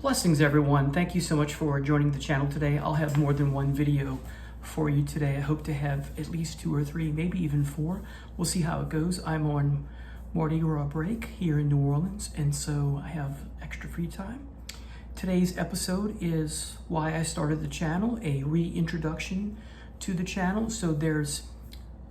Blessings everyone. Thank you so much for joining the channel today. I'll have more than one video for you today. I hope to have at least 2 or 3, maybe even 4. We'll see how it goes. I'm on Mardi Gras break here in New Orleans, and so I have extra free time. Today's episode is why I started the channel, a reintroduction to the channel. So there's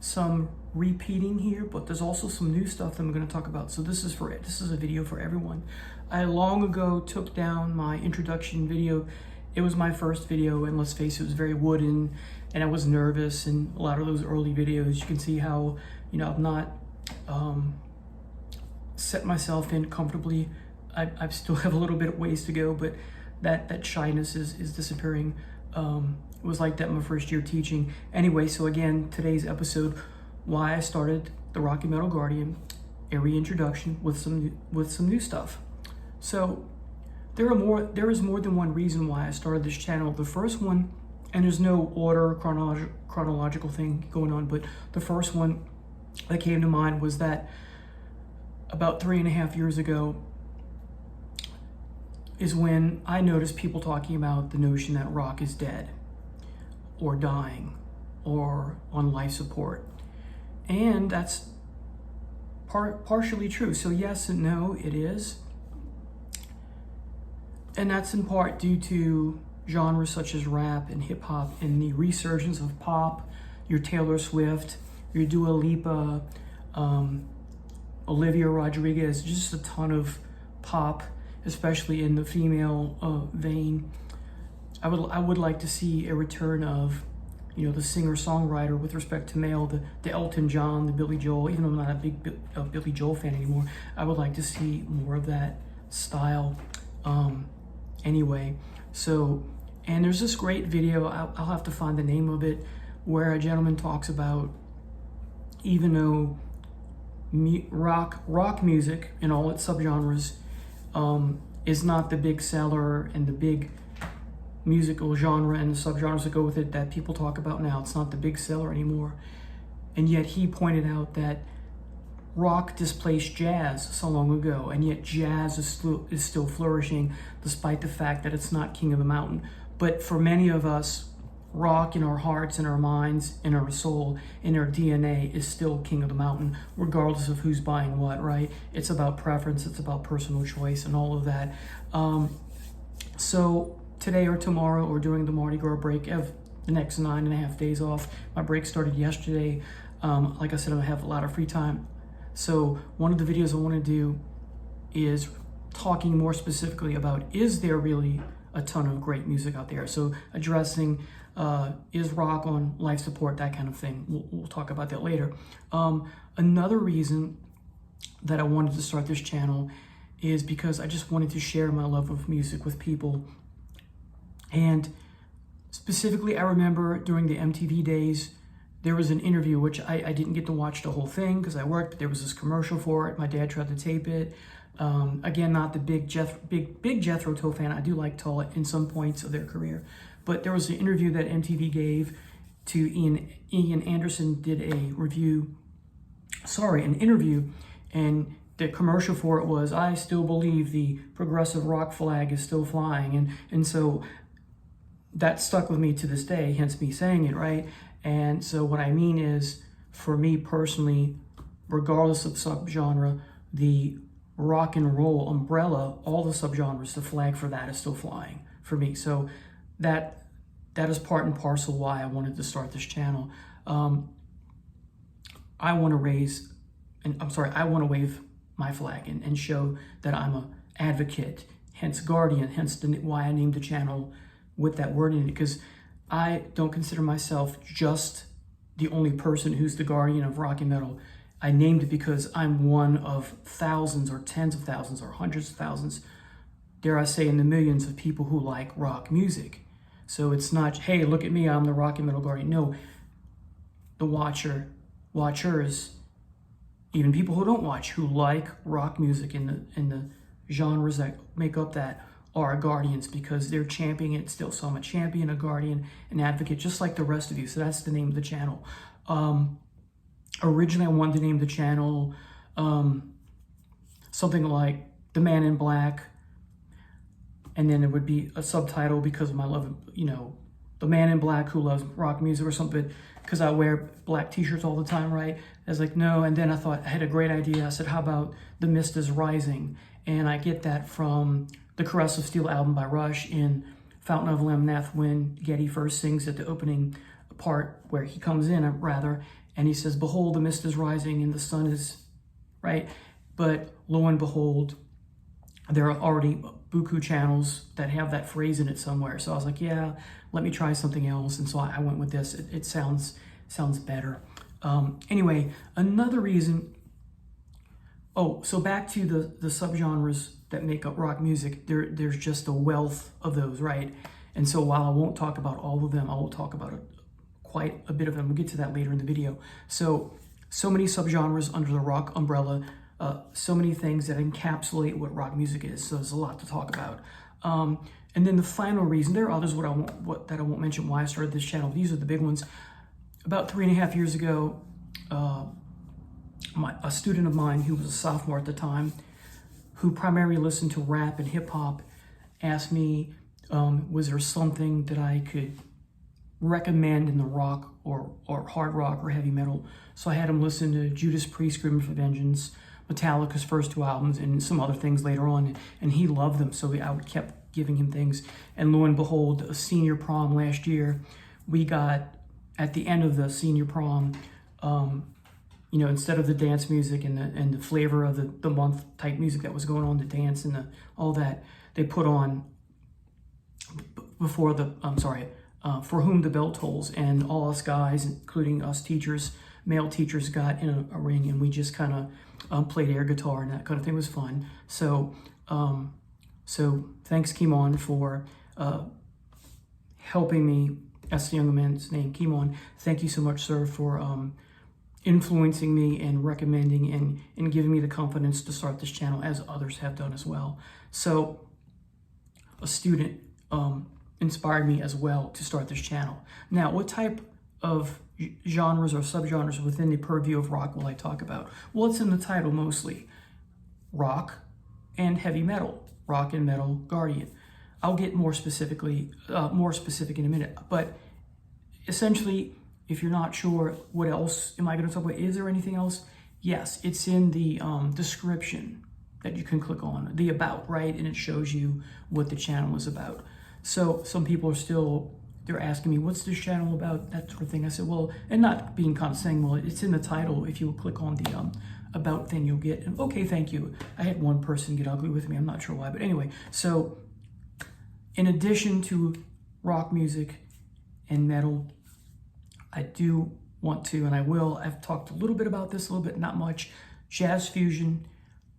some repeating here, but there's also some new stuff that I'm going to talk about. So this is a video for everyone. I long ago took down my introduction video. It was my first video, and let's face it, it was very wooden, and I was nervous. And a lot of those early videos, you can see how, I've not set myself in comfortably. I still have a little bit of ways to go, but that shyness is disappearing. It was like that my first year teaching. Anyway, so again, today's episode, why I started the Rocky Metal Guardian, a reintroduction with some new stuff. So there is more than one reason why I started this channel. The first one, and there's no order chronological thing going on, but the first one that came to mind was that about 3.5 years ago is when I noticed people talking about the notion that rock is dead or dying or on life support. And that's partially true. So yes and no, it is. And that's in part due to genres such as rap and hip hop and the resurgence of pop, your Taylor Swift, your Dua Lipa, Olivia Rodriguez, just a ton of pop, especially in the female vein. I would like to see a return of, the singer-songwriter with respect to male, the Elton John, the Billy Joel. Even though I'm not a big Billy Joel fan anymore, I would like to see more of that style. Anyway, so, and there's this great video, I'll have to find the name of it, where a gentleman talks about, even though rock music in all its subgenres is not the big seller and the big musical genre and the subgenres that go with it that people talk about now, it's not the big seller anymore. And yet he pointed out that rock displaced jazz so long ago, and yet jazz is still flourishing despite the fact that it's not king of the mountain. But for many of us, rock in our hearts, in our minds, in our soul, in our DNA is still king of the mountain, regardless of who's buying what, right? It's about preference, it's about personal choice and all of that. So today or tomorrow or during the Mardi Gras break, I have the next 9.5 days off. My break started yesterday. Like I said, I have a lot of free time. So one of the videos I want to do is talking more specifically about, is there really a ton of great music out there? So addressing, is rock on life support, that kind of thing. We'll talk about that later. Another reason that I wanted to start this channel is because I just wanted to share my love of music with people. And specifically, I remember during the MTV days, there was an interview, which I didn't get to watch the whole thing because I worked, but there was this commercial for it. My dad tried to tape it. Again, not the big Jethro Tull fan. I do like Tull in some points of their career. But there was an interview that MTV gave to Ian Anderson did an interview, and the commercial for it was, I still believe the progressive rock flag is still flying. And so that stuck with me to this day, hence me saying it, right? And so what I mean is, for me personally, regardless of subgenre, the rock and roll umbrella, all the subgenres, the flag for that is still flying for me. So that is part and parcel why I wanted to start this channel. I want to wave my flag and show that I'm an advocate, hence guardian, hence why I named the channel with that word in it, because I don't consider myself just the only person who's the guardian of rock and metal. I named it because I'm one of thousands or tens of thousands or hundreds of thousands, dare I say in the millions of people who like rock music. So it's not, hey, look at me, I'm the rock and metal guardian. No, the watchers, even people who don't watch, who like rock music in the genres that make up that, are guardians because they're championing it still. So I'm a champion, a guardian, an advocate, just like the rest of you. So that's the name of the channel. Originally, I wanted to name the channel something like The Man in Black, and then it would be a subtitle because of my love of, you know, the man in black who loves rock music or something, because I wear black t-shirts all the time, right? I was like, no. And then I thought I had a great idea. I said, how about The Mist is Rising? And I get that from the Caress of Steel album by Rush. In Fountain of Lamnath, when Geddy first sings at the opening part, where he comes in, rather, and he says, behold, the mist is rising and the sun is, right? But lo and behold, there are already buku channels that have that phrase in it somewhere. So I was like, yeah, let me try something else. And so I went with this. It sounds better. Anyway, another reason. Oh, so back to the subgenres that make up rock music. There's just a wealth of those, right? And so while I won't talk about all of them, I will talk about quite a bit of them. We'll get to that later in the video. So many subgenres under the rock umbrella. So many things that encapsulate what rock music is. So there's a lot to talk about. And then the final reason, there are others that I won't mention why I started this channel. These are the big ones. About 3.5 years ago, a student of mine who was a sophomore at the time, who primarily listened to rap and hip hop, asked me, was there something that I could recommend in the rock or hard rock or heavy metal? So I had him listen to Judas Priest, Screaming for Vengeance, Metallica's first 2 albums, and some other things later on, and he loved them. So I kept giving him things, and lo and behold, a senior prom last year, we got, at the end of the senior prom, you know, instead of the dance music and the flavor of the month type music that was going on, the dance and all that, they put on before the, For Whom the Bell Tolls, and all us guys, including us teachers, male teachers, got in a ring, and we just kind of played air guitar, and that kind of thing was fun. So thanks, Kimon, for helping me. That's the young man's name, Kimon. Thank you so much, sir, for influencing me and recommending and giving me the confidence to start this channel, as others have done as well. So a student inspired me as well to start this channel. Now, what type of genres or subgenres within the purview of rock will I talk about? Well, it's in the title mostly. Rock and heavy metal. Rock and Metal Guardian. I'll get more specific in a minute, but essentially, if you're not sure what else am I going to talk about, is there anything else? Yes, it's in the description that you can click on, the about, right? And it shows you what the channel is about. So some people are they're asking me, what's this channel about, that sort of thing. I said, well, and not being condescending, well, it's in the title. If you click on the about thing, you'll get, and okay, thank you. I had one person get ugly with me. I'm not sure why, but anyway. So in addition to rock music and metal, I do want to, and I will, I've talked a little bit about this, a little bit, not much, jazz fusion,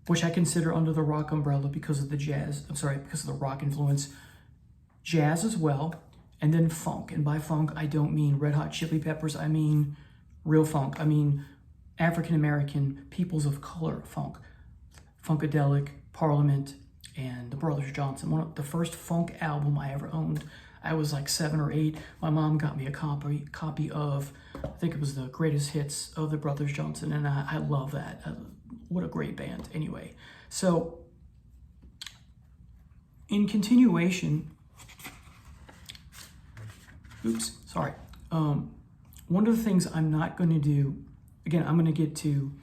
which I consider under the rock umbrella because of the because of the rock influence, jazz as well, and then funk. And by funk, I don't mean Red Hot Chili Peppers, I mean real funk. I mean African-American, peoples of color funk. Funkadelic, Parliament, and the Brothers Johnson. The first funk album I ever owned. I was like 7 or 8. My mom got me a copy of, I think it was the greatest hits of the Brothers Johnson, and I love that. What a great band. Anyway, so in continuation, one of the things I'm not going to do, again, I'm going to get to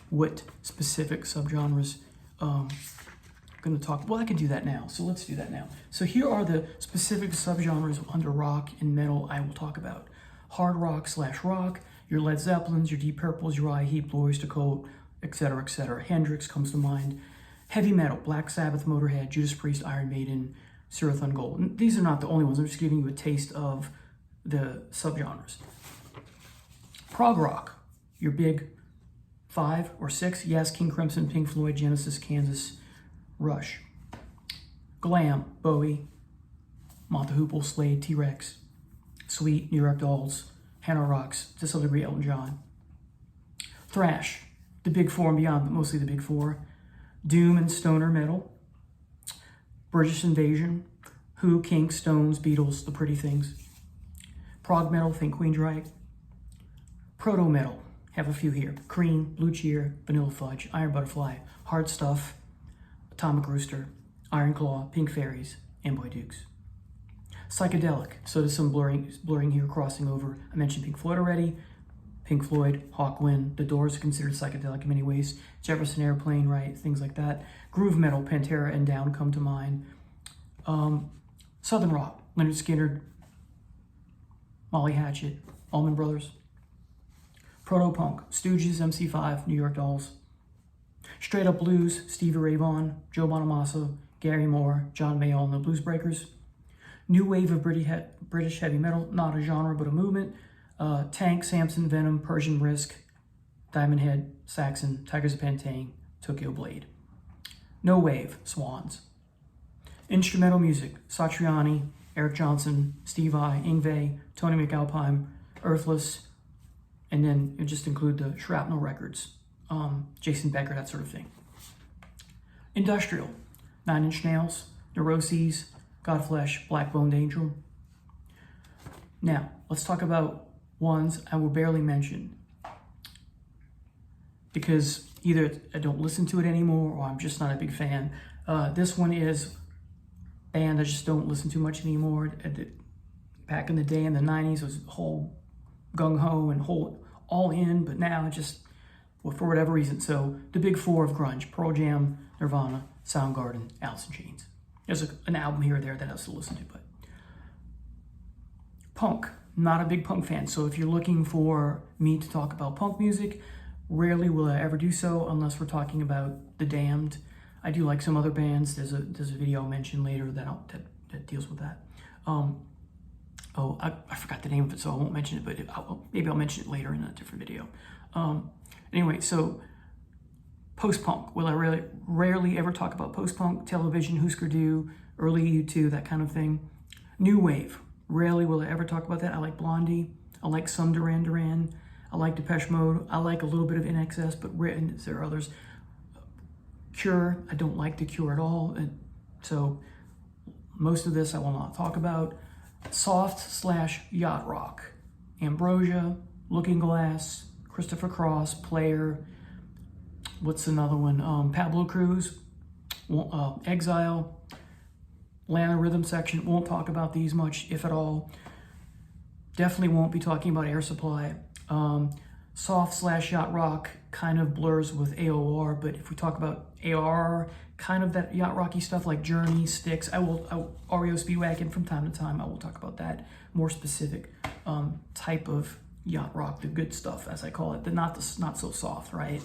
what specific subgenres going to talk. Well, I can do that now, so let's do that now. So here are the specific subgenres under rock and metal I will talk about. Hard rock / rock, your Led Zeppelins, your Deep Purples, your Uriah Heep, Boyz II Cult, etc., etc. Hendrix comes to mind. Heavy metal, Black Sabbath, Motorhead, Judas Priest, Iron Maiden, Serathon Gold. And these are not the only ones. I'm just giving you a taste of the subgenres. Prog rock, your big 5 or 6. Yes, King Crimson, Pink Floyd, Genesis, Kansas, Rush. Glam, Bowie, Mott the Hoople, Slade, T-Rex, Sweet, New York Dolls, Hannah Rocks, to some degree Elton John. Thrash, the big 4 and beyond, but mostly the big 4. Doom and stoner metal. British Invasion, Who, Kinks, Stones, Beatles, The Pretty Things. Prog metal, think Queensryche. Proto metal, have a few here. Cream, Blue Cheer, Vanilla Fudge, Iron Butterfly, Hard Stuff, Atomic Rooster, Iron Claw, Pink Fairies, and Boy Dukes. Psychedelic, so there's some blurring here, crossing over. I mentioned Pink Floyd already. Pink Floyd, Hawkwind, The Doors are considered psychedelic in many ways. Jefferson Airplane, right, things like that. Groove metal, Pantera and Down come to mind. Southern rock, Leonard Skinner, Molly Hatchet, Allman Brothers. Proto-punk, Stooges, MC5, New York Dolls. Straight up blues, Stevie Ray Vaughan, Joe Bonamassa, Gary Moore, John Mayall and the Blues Breakers. New wave of British heavy metal, not a genre but a movement. Tank, Samson, Venom, Persian Brisk, Diamond Head, Saxon, Tigers of Pantang, Tokyo Blade. No wave, Swans. Instrumental music, Satriani, Eric Johnson, Steve Vai, Yngwie, Tony McAlpine, Earthless, and then you just include the Shrapnel records, Jason Becker, that sort of thing. Industrial, Nine Inch Nails, Neuroses, Godflesh, Black Boned Angel. Now, let's talk about ones I will barely mention because either I don't listen to it anymore or I'm just not a big fan. This one is a band I just don't listen to much anymore. Back in the day in the 90s, it was whole gung-ho and whole all in, but now just, well, for whatever reason. So the big four of grunge: Pearl Jam, Nirvana, Soundgarden, Alice in Chains. There's an album here or there that I still listen to, but punk, not a big punk fan. So if you're looking for me to talk about punk music, rarely will I ever do so unless we're talking about The Damned. I do like some other bands. There's a video I'll mention later that deals with that. I forgot the name of it, so I won't mention it, but maybe I'll mention it later in a different video. Anyway, so post-punk. Will I rarely ever talk about post-punk, Television, Husker Du, early U2, that kind of thing. New wave. Rarely will I ever talk about that. I like Blondie. I like some Duran Duran. I like Depeche Mode. I like a little bit of INXS, but there are others. Cure. I don't like The Cure at all. And so most of this I will not talk about. Soft/yacht rock. Ambrosia, Looking Glass, Christopher Cross, Player. What's another one? Pablo Cruz, Exile, Atlanta Rhythm Section. Won't talk about these much, if at all. Definitely won't be talking about Air Supply. Soft/yacht rock kind of blurs with AOR, but if we talk about AOR, kind of that yacht rocky stuff like Journey, Styx, REO Speedwagon from time to time, I will talk about that more specific type of yacht rock, the good stuff, as I call it, not so soft, right?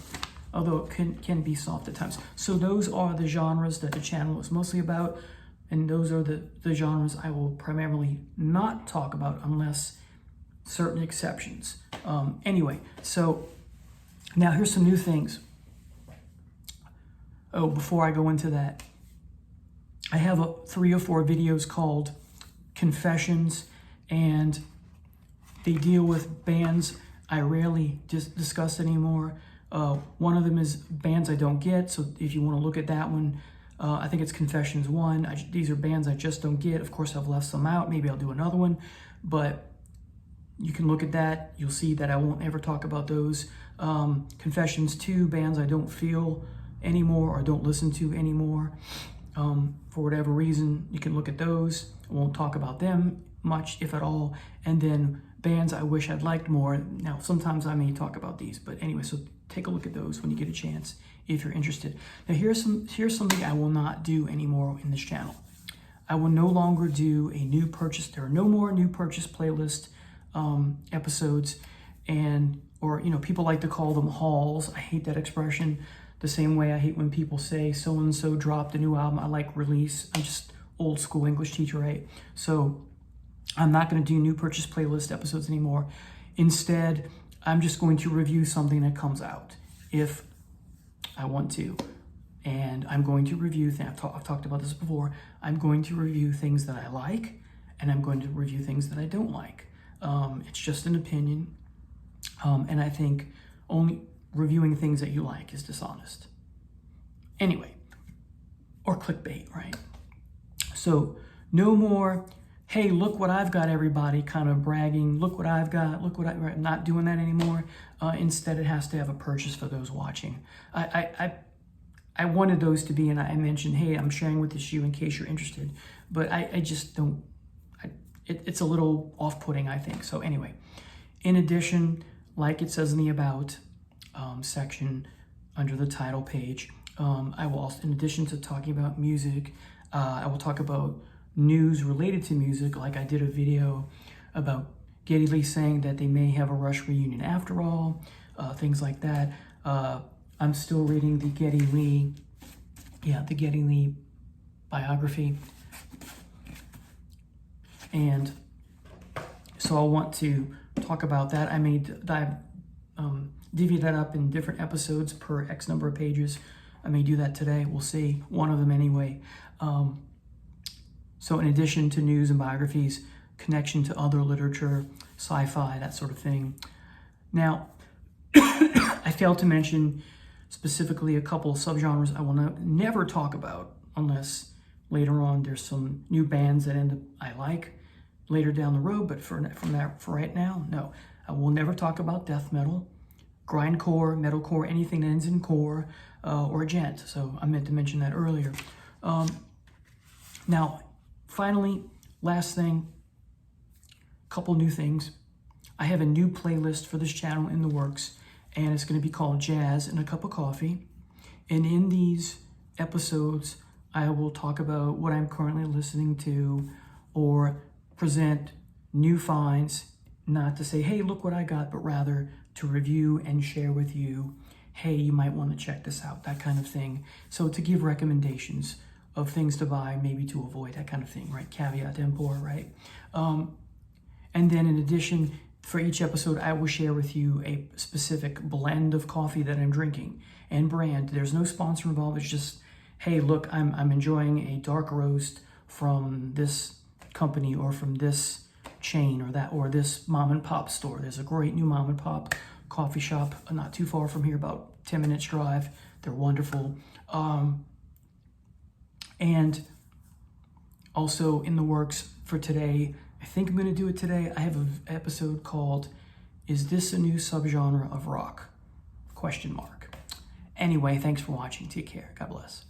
Although it can be soft at times. So those are the genres that the channel is mostly about, and those are the genres I will primarily not talk about unless certain exceptions. Anyway, so now here's some new things. Oh, before I go into that, I have 3 or 4 videos called Confessions, and they deal with bands I rarely discuss anymore. One of them is bands I don't get, so if you want to look at that one, I think it's Confessions 1. These are bands I just don't get. Of course, I've left some out. Maybe I'll do another one, but you can look at that. You'll see that I won't ever talk about those. Confessions 2, bands I don't feel anymore or don't listen to anymore. For whatever reason, you can look at those. I won't talk about them much, if at all. And then bands I wish I'd liked more. Now, sometimes I may talk about these, but anyway, so take a look at those when you get a chance if you're interested. Now, here's something I will not do anymore in this channel. I will no longer do a new purchase. There are no more new purchase playlist episodes, or people like to call them hauls. I hate that expression. The same way I hate when people say so-and-so dropped a new album. I like release. I'm just old school English teacher, right? So I'm not going to do new purchase playlist episodes anymore. Instead, I'm just going to review something that comes out if I want to. And I'm going to review things. I've talked about this before. I'm going to review things that I like, and I'm going to review things that I don't like. It's just an opinion. And I think only reviewing things that you like is dishonest. Anyway, or clickbait, right? So no more, hey, look what I've got, everybody, kind of bragging, look what I've got, I'm not doing that anymore. Instead, it has to have a purchase for those watching. I wanted those to be, and I mentioned, hey, I'm sharing with this you in case you're interested, but I just don't, it's a little off-putting, I think. So anyway, in addition, like it says in the About section under the title page, I will also, in addition to talking about music, I will talk about news related to music, like I did a video about Geddy Lee saying that they may have a Rush reunion after all, things like that. I'm still reading the Geddy Lee biography. And so I'll want to talk about that. I may divvy that up in different episodes per X number of pages. I may do that today. We'll see. One of them anyway. So in addition to news and biographies, connection to other literature, sci-fi, that sort of thing. Now, I failed to mention specifically a couple of subgenres I will never talk about unless later on there's some new bands that I like later down the road, but for right now, no. I will never talk about death metal, grindcore, metalcore, anything that ends in core, or gent. So I meant to mention that earlier. Now, finally, last thing, couple new things. I have a new playlist for this channel in the works, and it's going to be called Jazz and a Cup of Coffee. And in these episodes, I will talk about what I'm currently listening to or present new finds, not to say, hey, look what I got, but rather to review and share with you, hey, you might want to check this out, that kind of thing. So to give recommendations of things to buy, maybe to avoid, that kind of thing, right? Caveat emptor, right? And then in addition, for each episode, I will share with you a specific blend of coffee that I'm drinking and brand. There's no sponsor involved. It's just, hey, look, I'm enjoying a dark roast from this company or from this chain or this mom and pop store. There's a great new mom and pop coffee shop not too far from here, about 10 minutes drive. They're wonderful. And also in the works for today, I think I'm going to do it today. I have an episode called, Is This a New Subgenre of Rock? ? Anyway, thanks for watching. Take care. God bless.